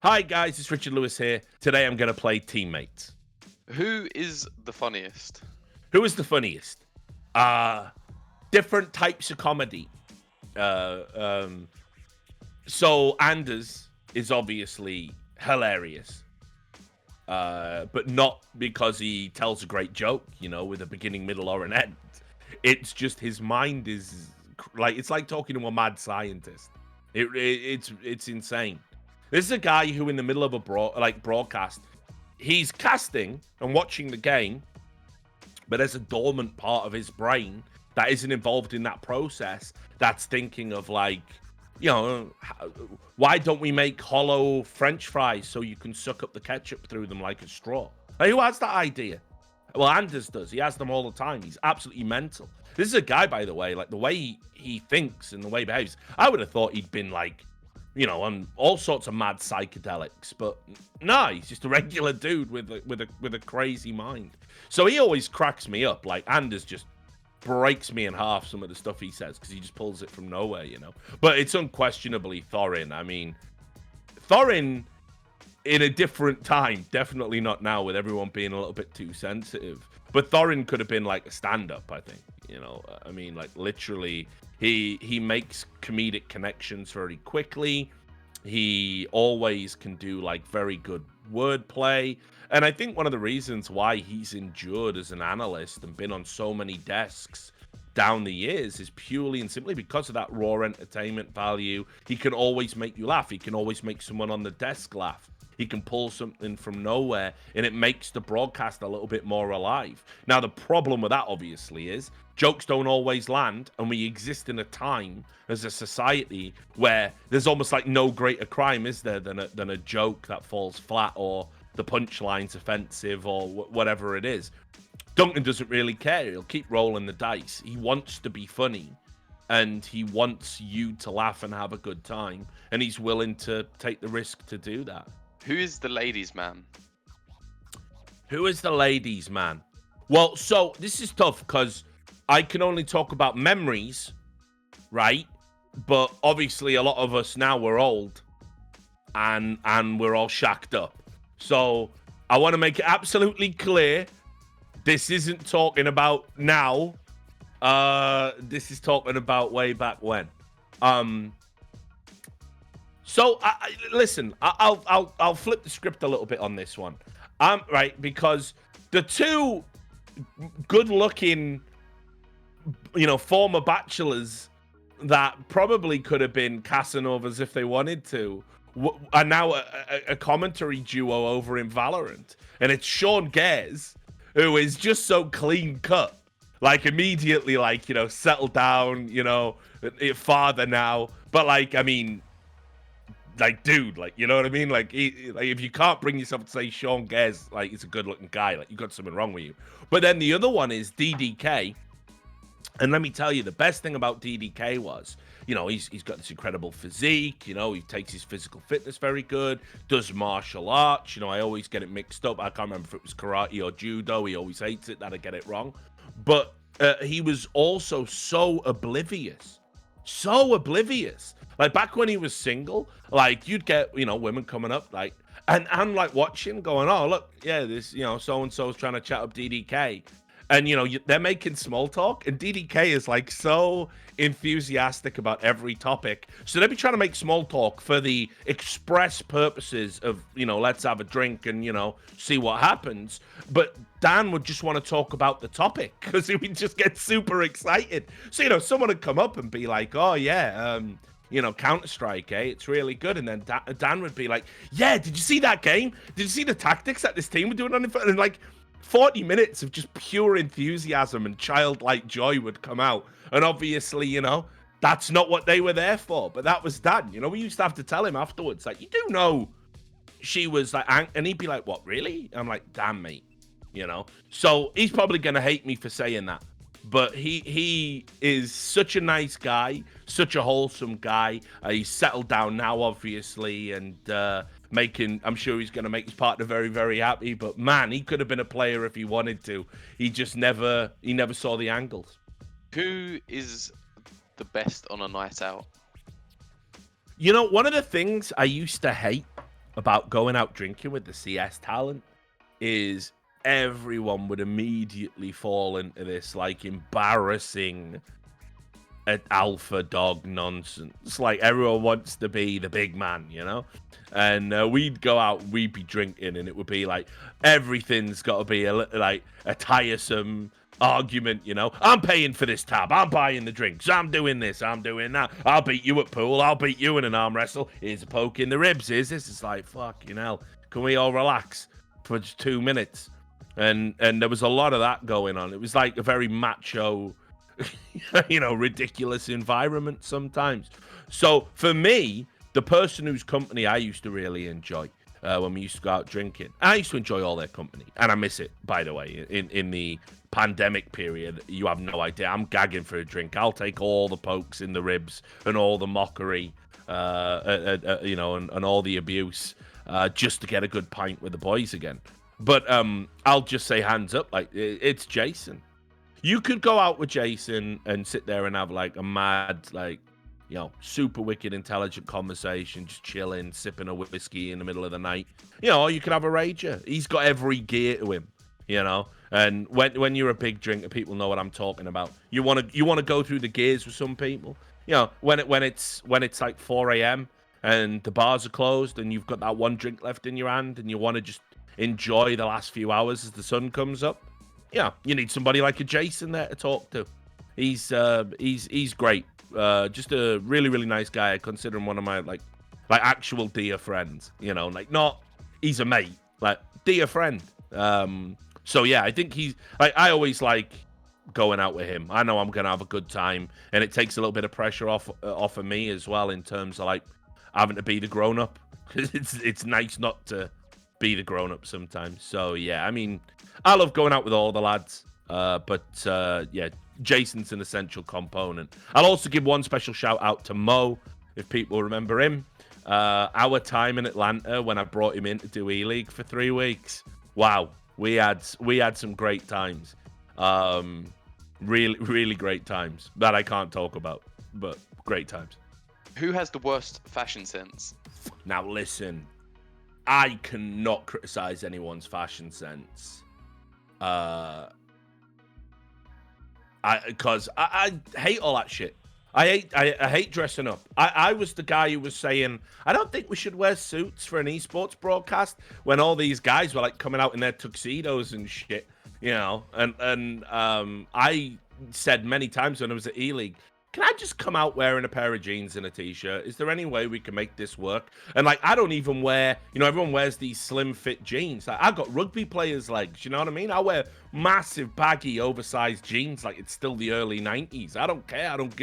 Hi guys, it's Richard Lewis here. Today I'm going to play Teammates. Who is the funniest? Who is the funniest? Different types of comedy. Uh, um, so Anders is obviously hilarious, but not because he tells a great joke, with a beginning, middle, or an end. It's just his mind is it's like talking to a mad scientist. It's insane. This is a guy who, in the middle of a broadcast, he's casting and watching the game, but there's a dormant part of his brain that isn't involved in that process. That's thinking of why don't we make hollow French fries so you can suck up the ketchup through them like a straw? Like, who has that idea? Well, Anders does. He has them all the time. He's absolutely mental. This is a guy, by the way, like the way he thinks and the way he behaves. I would have thought he'd been on all sorts of mad psychedelics, but no, he's just a regular dude with a crazy mind. So he always cracks me up. Like, Anders just breaks me in half, some of the stuff he says, because he just pulls it from nowhere, But it's unquestionably Thorin. I mean, Thorin in a different time, definitely not now, with everyone being a little bit too sensitive. But Thorin could have been like a stand-up, I think. I mean, like, literally, he makes comedic connections very quickly. He always can do like very good wordplay. And I think one of the reasons why he's endured as an analyst and been on so many desks down the years is purely and simply because of that raw entertainment value. He can always make you laugh. He can always make someone on the desk laugh. He can pull something from nowhere, and it makes the broadcast a little bit more alive. Now, the problem with that, obviously, is jokes don't always land, and we exist in a time as a society where there's almost like no greater crime, is there, than a joke that falls flat, or the punchline's offensive, or whatever it is. Duncan doesn't really care. He'll keep rolling the dice. He wants to be funny, and he wants you to laugh and have a good time, and he's willing to take the risk to do that. Who is the ladies' man? Who is the ladies' man? Well, so this is tough because I can only talk about memories, right? But obviously, a lot of us now, we're old, and we're all shacked up. So I want to make it absolutely clear: this isn't talking about now. This is talking about way back when. So listen, I'll flip the script a little bit on this one. Right, because the two good-looking, former bachelors that probably could have been Casanovas if they wanted to are now a commentary duo over in Valorant, and it's Sean Gares, who is just so clean cut, like immediately, settled down, father now, but I mean. Dude, you know what I mean? If you can't bring yourself to say Sean Gares, he's a good-looking guy, you got something wrong with you. But then the other one is DDK, and let me tell you, the best thing about DDK was, he's got this incredible physique, he takes his physical fitness very good, does martial arts, I always get it mixed up. I can't remember if it was karate or judo. He always hates it that I get it wrong. But he was also so oblivious. Like, back when he was single, you'd get, women coming up, and I'm watching, going, oh, look, yeah, this, so-and-so's trying to chat up DDK. And, they're making small talk, and DDK is, so enthusiastic about every topic. So they'd be trying to make small talk for the express purposes of, let's have a drink and, see what happens. But Dan would just want to talk about the topic because he would just get super excited. So, someone would come up and be like, oh, yeah, Counter-Strike, it's really good. And then Dan would be like, yeah, did you see that game? Did you see the tactics that this team were doing on it? And 40 minutes of just pure enthusiasm and childlike joy would come out. And obviously, that's not what they were there for. But that was Dan. We used to have to tell him afterwards, you do know she was and he'd be like, what, really? I'm like, damn, mate. So he's probably going to hate me for saying that. But he is such a nice guy, such a wholesome guy. He's settled down now, obviously, and I'm sure he's going to make his partner very, very happy. But man, he could have been a player if he wanted to. He never saw the angles. Who is the best on a night out? One of the things I used to hate about going out drinking with the CS talent is everyone would immediately fall into this like embarrassing alpha dog nonsense. Like everyone wants to be the big man, you know? And we'd go out, we'd be drinking, and it would be like everything's got to be like a tiresome argument, you know? I'm paying for this tab, I'm buying the drinks, I'm doing this, I'm doing that. I'll beat you at pool, I'll beat you in an arm wrestle. Here's a poke in the ribs. Is this? It's like fucking hell. Can we all relax for just 2 minutes? And there was a lot of that going on. It was like a very macho, you know, ridiculous environment sometimes. So for me, the person whose company I used to really enjoy when we used to go out drinking, I used to enjoy all their company, and I miss it, by the way. In the pandemic period, you have no idea. I'm gagging for a drink. I'll take all the pokes in the ribs and all the mockery, you know, and all the abuse just to get a good pint with the boys again. But I'll just say hands up, like it's Jason. You could go out with Jason and sit there and have like a mad, like, you know, super wicked intelligent conversation, just chilling, sipping a whiskey in the middle of the night. You know, or you could have a rager. He's got every gear to him, you know. And when you're a big drinker, people know what I'm talking about. You want to go through the gears with some people. You know, when it's like 4 a.m. and the bars are closed and you've got that one drink left in your hand and you want to just enjoy the last few hours as the sun comes up. Yeah, you need somebody like a Jason there to talk to. He's great. Just a really, really nice guy. I consider him one of my like actual dear friends. You know, like not he's a mate, like dear friend. So yeah, I think he's like I always like going out with him. I know I'm gonna have a good time, and it takes a little bit of pressure off of me as well in terms of like having to be the grown up. It's nice not to be the grown up sometimes. So yeah, I mean, I love going out with all the lads, but yeah, Jason's an essential component. I'll also give one special shout out to Mo, if people remember him. Our time in Atlanta when I brought him in to do E-League for 3 weeks. Wow, we had some great times. Really, really great times that I can't talk about, but great times. Who has the worst fashion sense? Now listen, I cannot criticize anyone's fashion sense. Because I hate all that shit. I hate dressing up. I was the guy who was saying, I don't think we should wear suits for an esports broadcast when all these guys were like coming out in their tuxedos and shit, you know. And I said many times when I was at E-League, can I just come out wearing a pair of jeans and a t-shirt? Is there any way we can make this work? And like, I don't even wear, you know, everyone wears these slim fit jeans. Like, I got rugby players' legs, you know what I mean? I wear massive baggy oversized jeans like it's still the early 90s. I don't care. I don't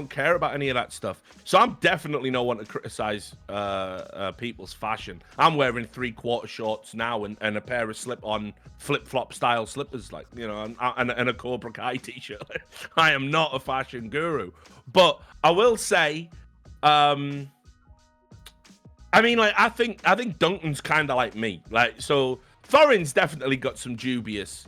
care about any of that stuff. So I'm definitely no one to criticize people's fashion. I'm wearing 3/4 shorts now and a pair of slip-on flip-flop style slippers, like, you know, and a Cobra Kai t-shirt. I am not a fashion guru, but I will say, I mean, like, I think Duncan's kind of like me. Like, so Thorin's definitely got some dubious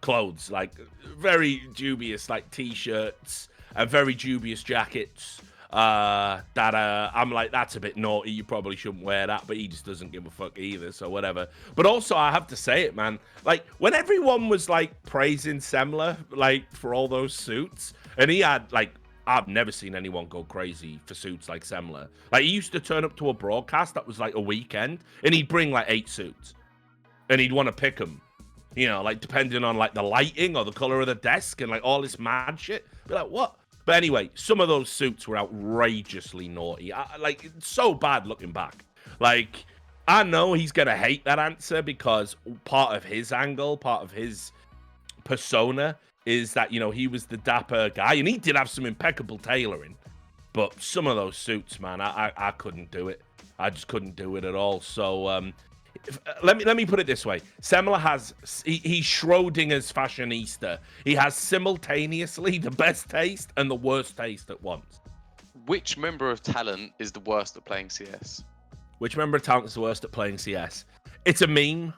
clothes, like very dubious, like t-shirts. Very dubious jackets that I'm like, that's a bit naughty. You probably shouldn't wear that, but he just doesn't give a fuck either, so whatever. But also, I have to say it, man. Like, when everyone was, like, praising Semler, like, for all those suits, and he had, like, I've never seen anyone go crazy for suits like Semler. Like, he used to turn up to a broadcast that was, like, a weekend, and he'd bring, like, 8 suits. And he'd want to pick them. You know, like, depending on, like, the lighting or the color of the desk and, like, all this mad shit. Be like, what? But anyway, some of those suits were outrageously naughty. Like, it's so bad looking back. Like, I know he's going to hate that answer because part of his angle, part of his persona is that, you know, he was the dapper guy. And he did have some impeccable tailoring. But some of those suits, man, I couldn't do it. I just couldn't do it at all. So, let me put it this way. Semler has, he's Schrodinger's fashionista. He has simultaneously the best taste and the worst taste at once. Which member of talent is the worst at playing CS? Which member of talent is the worst at playing CS? It's a meme.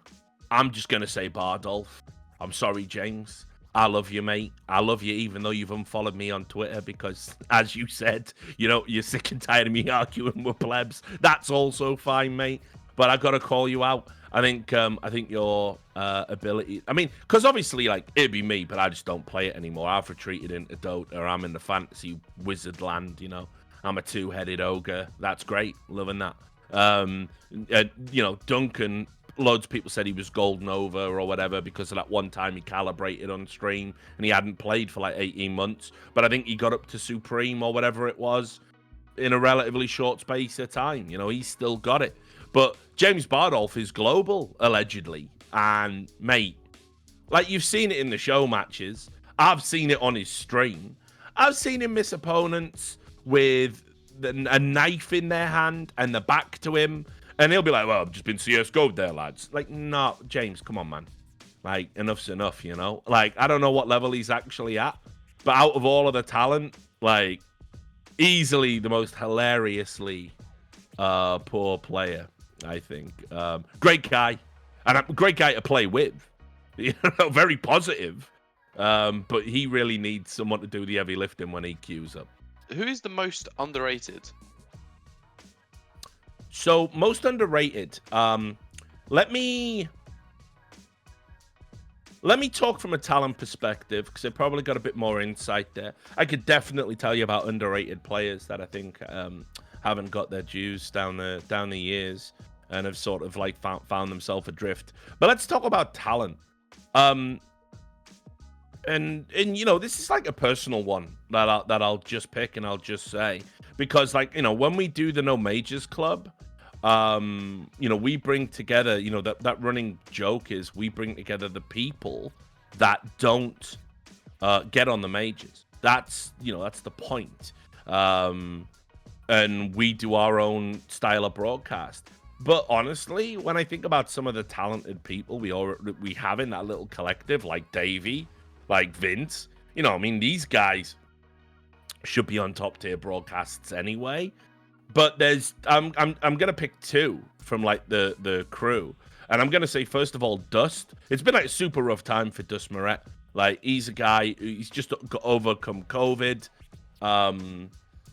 I'm just going to say Bardolph. I'm sorry, James. I love you, mate. I love you, even though you've unfollowed me on Twitter because, as you said, you're sick and tired of me arguing with plebs. That's also fine, mate. But I gotta call you out. I think your ability. I mean, because obviously, like, it'd be me, but I just don't play it anymore. I've retreated into Dota, or I'm in the fantasy wizard land. I'm a two-headed ogre. That's great, loving that. Duncan. Loads of people said he was golden over or whatever because of that one time he calibrated on stream and he hadn't played for like 18 months. But I think he got up to Supreme or whatever it was in a relatively short space of time. He's still got it. But James Bardolph is global, allegedly. And, mate, like you've seen it in the show matches. I've seen it on his stream. I've seen him miss opponents with a knife in their hand and the back to him. And he'll be like, well, I've just been CSGO'd there, lads. Like, no, James, come on, man. Like, enough's enough, Like, I don't know what level he's actually at. But out of all of the talent, like, easily the most hilariously poor player, I think. Great guy. And a great guy to play with. Very positive. But he really needs someone to do the heavy lifting when he queues up. Who is the most underrated? So, most underrated. Let me talk from a talent perspective because I've probably got a bit more insight there. I could definitely tell you about underrated players that I think haven't got their dues down the years and have sort of like found themselves adrift. But let's talk about talent. And this is like a personal one that I'll just pick and I'll just say because like when we do the No Majors Club. We bring together, that running joke is we bring together the people that don't get on the majors. That's the point. And we do our own style of broadcast. But honestly, when I think about some of the talented people we have in that little collective, like Davey, like Vince, these guys should be on top tier broadcasts anyway. But I'm gonna pick two from like the crew, and I'm gonna say first of all Dust. It's been like a super rough time for Dust Moret. Like he's a guy he's just overcome COVID.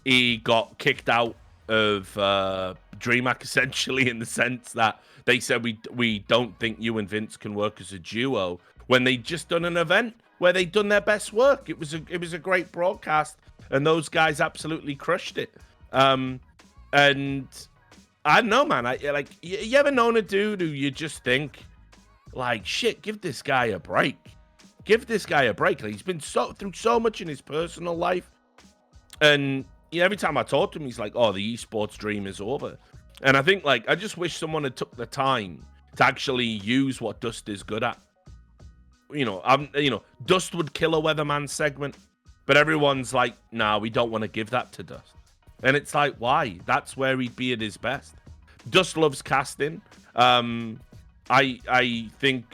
He got kicked out of DreamHack essentially in the sense that they said we don't think you and Vince can work as a duo when they just done an event where they done their best work. It was a great broadcast, and those guys absolutely crushed it. And I don't know, man. You ever known a dude who you just think, like, shit, give this guy a break. Give this guy a break. Like, he's been through so much in his personal life. And every time I talk to him, he's like, oh, the esports dream is over. And I think, like, I just wish someone had took the time to actually use what Dust is good at. Dust would kill a Weatherman segment, but everyone's like, nah, we don't want to give that to Dust. And it's like, why? That's where he'd be at his best. Dust loves casting. I think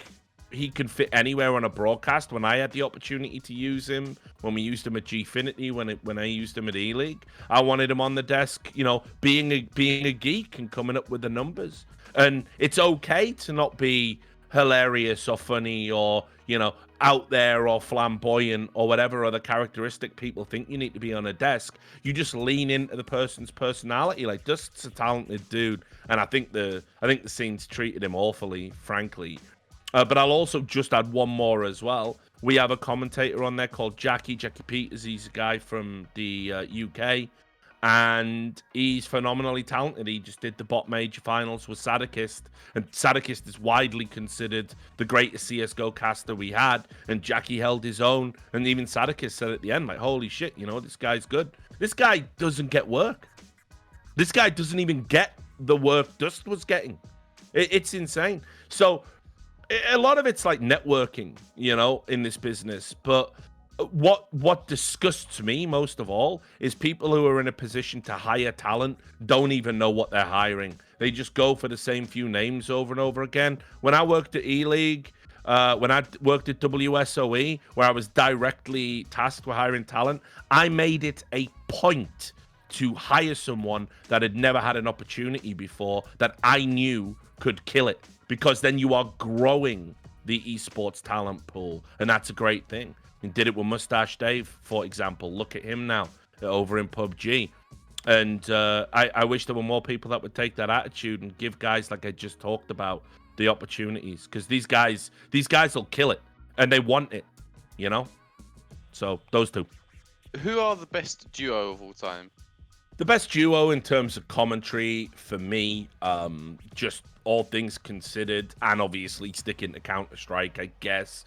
he can fit anywhere on a broadcast. When I had the opportunity to use him, when we used him at Gfinity, when I used him at E-League, I wanted him on the desk, being a geek and coming up with the numbers. And it's okay to not be hilarious or funny or, out there or flamboyant or whatever other characteristic people think you need to be on a desk. You just lean into the person's personality. Like Dust's a talented dude, and I think the scene's treated him awfully, frankly. But I'll also just add one more as well. We have a commentator on there called Jackie Peters. He's a guy from the UK, and he's phenomenally talented. He just did the bot major finals with Sadakist, and Sadakist is widely considered the greatest CSGO caster we had, and Jackie held his own, and even Sadakist said at the end, like, holy shit, this guy's good. This guy doesn't get work. This guy doesn't even get the work Dust was getting. It's insane. So a lot of it's like networking, in this business, but what disgusts me most of all is people who are in a position to hire talent don't even know what they're hiring. They just go for the same few names over and over again. When I worked at E-League, when I worked at WSOE, where I was directly tasked with hiring talent, I made it a point to hire someone that had never had an opportunity before that I knew could kill it, because then you are growing the esports talent pool, and that's a great thing. He did it with Mustache Dave, for example. Look at him now over in PUBG. And I wish there were more people that would take that attitude and give guys like I just talked about the opportunities, because these guys will kill it and they want it, you know. So those two. Who are the best duo of all time? The best duo in terms of commentary for me, just all things considered, and obviously sticking to Counter-Strike, I guess,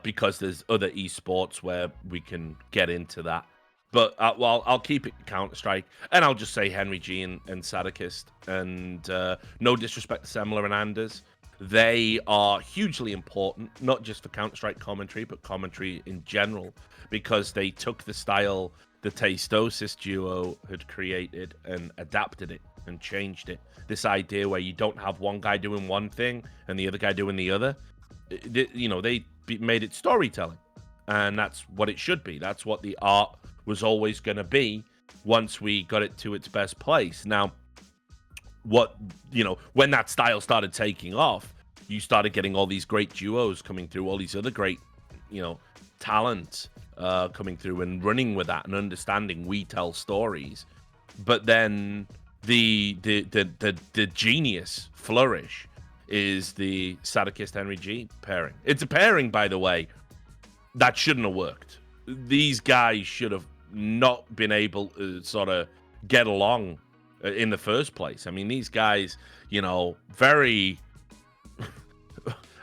because there's other esports where we can get into that. But well, I'll keep it Counter-Strike, and I'll just say Henry G and Sadakist. And no disrespect to Semler and Anders, they are hugely important, not just for Counter-Strike commentary, but commentary in general, because they took the style the Tastosis duo had created and adapted it and changed it. This idea where you don't have one guy doing one thing and the other guy doing the other. You know, they made it storytelling, and that's what it should be. That's what the art was always going to be once we got it to its best place. Now, what, you know, when that style started taking off, you started getting all these great duos coming through, all these other great, you know, talent coming through and running with that and understanding we tell stories. But then the genius flourish is the Sadakist Henry G pairing. It's a pairing, by the way, that shouldn't have worked. These guys should have not been able to sort of get along in the first place. I mean, these guys, you know, very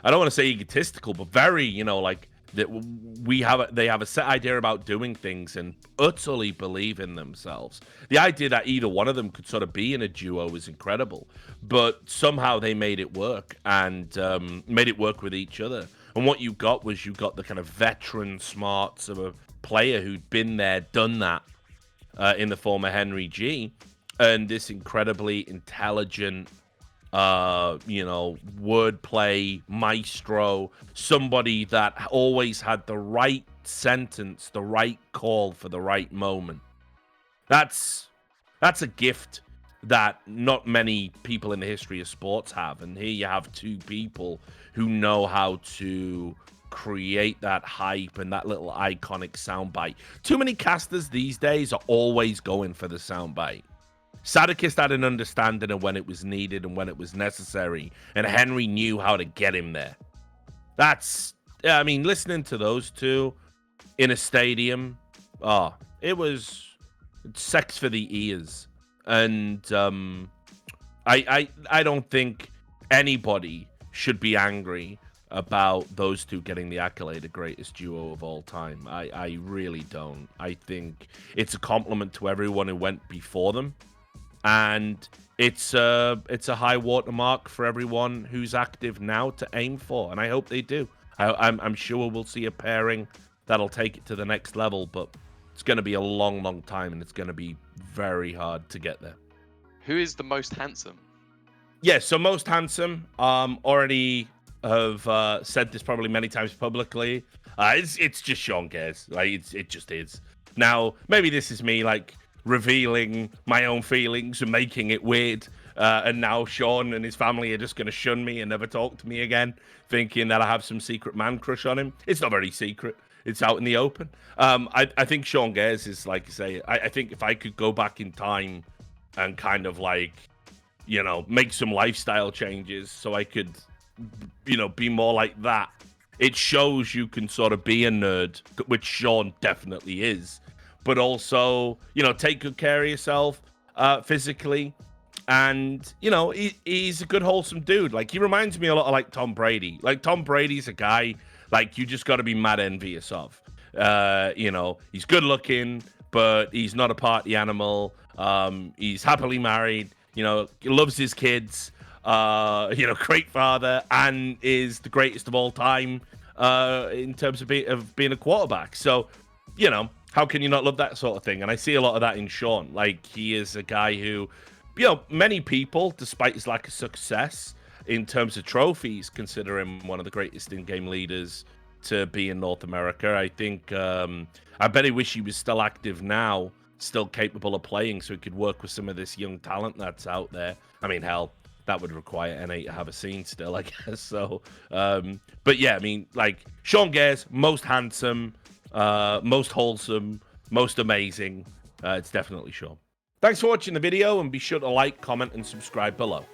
I don't want to say egotistical, but very, you know, like that they have a set idea about doing things and utterly believe in themselves. The idea that either one of them could sort of be in a duo is incredible, but somehow they made it work and made it work with each other. And what you got was the kind of veteran smarts of a player who'd been there, done that in the form of Henry G, and this incredibly intelligent, you know, wordplay maestro, somebody that always had the right sentence, the right call for the right moment. That's a gift that not many people in the history of sports have. And here you have two people who know how to create that hype and that little iconic soundbite. Too many casters these days are always going for the soundbite. Sadakist had an understanding of when it was needed and when it was necessary, and Henry knew how to get him there. That's, I mean, listening to those two in a stadium, it was sex for the ears. And I don't think anybody should be angry about those two getting the accolade of greatest duo of all time. I really don't. I think it's a compliment to everyone who went before them. And it's a high watermark for everyone who's active now to aim for, and I hope they do. I'm sure we'll see a pairing that'll take it to the next level, but it's going to be a long, long time, and it's going to be very hard to get there. Who is the most handsome? Yeah, so most handsome. Already have said this probably many times publicly. It's just Sean Gares. Like it just is. Now maybe this is me like revealing my own feelings and making it weird, and now Sean and his family are just going to shun me and never talk to me again, thinking that I have some secret man crush on him. It's not very secret. It's out in the open. I think Sean Gares is, like I say, I think if I could go back in time and kind of like, you know, make some lifestyle changes so I could, you know, be more like that. It shows you can sort of be a nerd, which Sean definitely is, but also, you know, take good care of yourself physically. And, you know, he's a good, wholesome dude. Like, he reminds me a lot of, like, Tom Brady. Like, Tom Brady's a guy, like, you just got to be mad envious of. You know, he's good looking, but he's not a party animal. He's happily married, you know, he loves his kids, you know, great father, and is the greatest of all time in terms of being a quarterback. So, you know, how can you not love that sort of thing? And I see a lot of that in Sean. Like, he is a guy who, you know, many people, despite his lack of success in terms of trophies, consider him one of the greatest in-game leaders to be in North America. I think, I bet he wish he was still active now, still capable of playing, so he could work with some of this young talent that's out there. I mean, hell, that would require NA to have a scene still, I guess. So, but yeah, I mean, like Sean Gares, most handsome, most wholesome, most amazing. It's definitely Sean. Thanks for watching the video, and be sure to like, comment, and subscribe below.